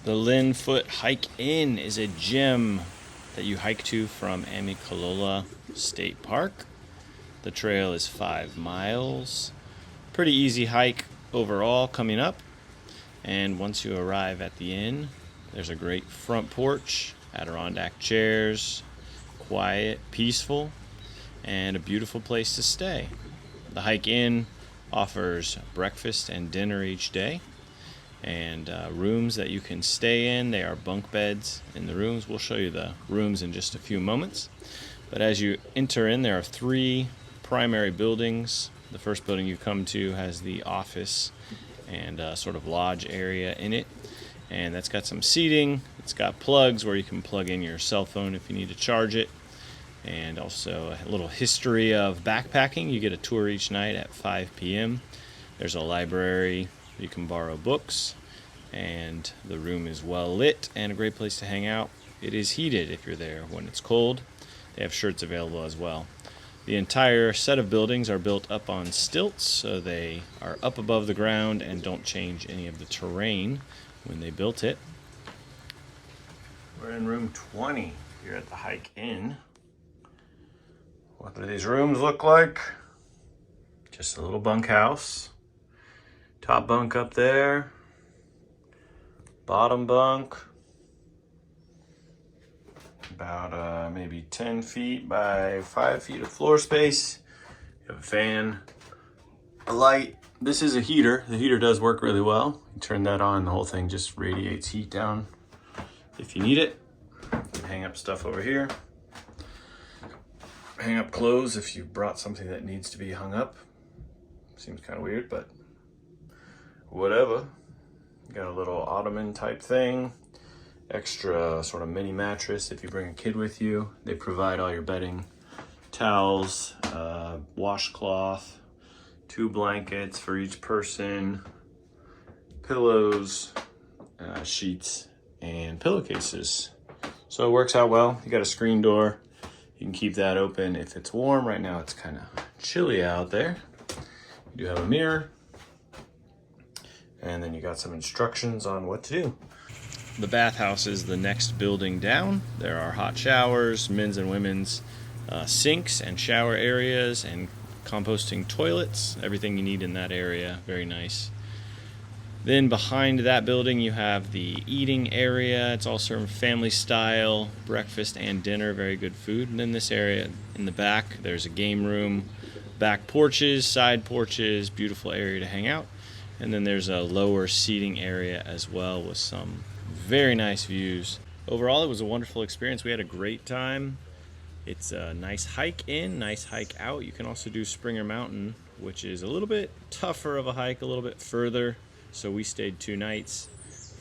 The LEN FOOTE Hike In is a gem that you hike to from Amicalola State Park. The trail is 5 miles. Pretty easy hike overall coming up. And once you arrive at the inn, there's a great front porch, Adirondack chairs, quiet, peaceful, and a beautiful place to stay. The Hike In offers breakfast and dinner each day, and rooms that you can stay in. They are bunk beds in the rooms. We'll show you the rooms in just a few moments. But as you enter in, there are 3 primary buildings. The first building you come to has the office and sort of lodge area in it, and that's got some seating. It's got plugs where you can plug in your cell phone if you need to charge it, and also a little history of backpacking. You get a tour each night at 5 p.m. There's a library. You can borrow books, and the room is well lit and a great place to hang out. It is heated if you're there when it's cold. They have shirts available as well. The entire set of buildings are built up on stilts, so they are up above the ground and don't change any of the terrain when they built it. We're in room 20 here at the Hike In. What do these rooms look like? Just a little bunkhouse. Top bunk up there. Bottom bunk. About maybe 10 feet by 5 feet of floor space. You have a fan, a light. This is a heater. The heater does work really well. You turn that on, the whole thing just radiates heat down if you need it. You can hang up stuff over here. Hang up clothes if you brought something that needs to be hung up. Seems kind of weird, but whatever. Got a little ottoman type thing. Extra sort of mini mattress if you bring a kid with you. They provide all your bedding, towels, washcloth, 2 blankets for each person, pillows, sheets, and pillowcases. So it works out well. You got a screen door. You can keep that open if it's warm. Right now it's kind of chilly out there. You do have a mirror. And then you got some instructions on what to do. The bathhouse is the next building down. There are hot showers, men's and women's sinks and shower areas, and composting toilets. Everything you need in that area. Very nice. Then behind that building you have the eating area. It's all served family style, breakfast and dinner, very good food. And then this area in the back, there's a game room, back porches, side porches, beautiful area to hang out. And then there's a lower seating area as well with some very nice views. Overall, it was a wonderful experience. We had a great time. It's a nice hike in, nice hike out. You can also do Springer Mountain, which is a little bit tougher of a hike, a little bit further. So we stayed 2 nights.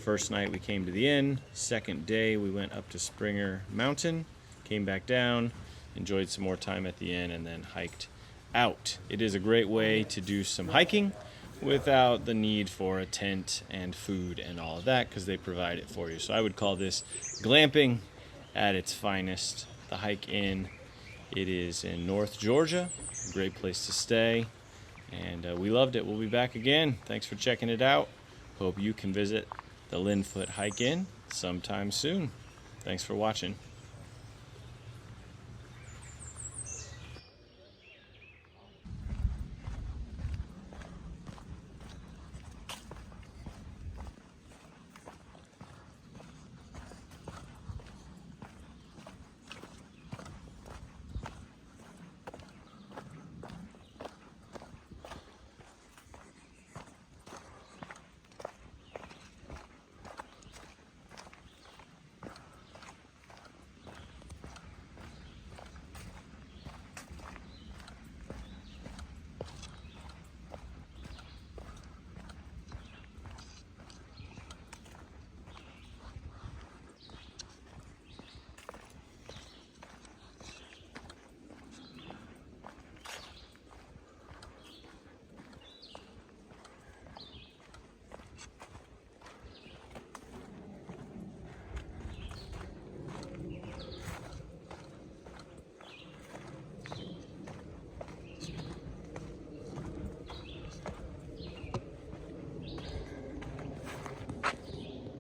First night we came to the inn. Second day we went up to Springer Mountain, came back down, enjoyed some more time at the inn, and then hiked out. It is a great way to do some hiking without the need for a tent and food and all of that, because they provide it for you. So I would call this glamping at its finest. The Hike In. It is in North Georgia. A great place to stay. And we loved it. We'll be back again. Thanks for checking it out. Hope you can visit the LEN FOOTE Hike In sometime soon. Thanks for watching.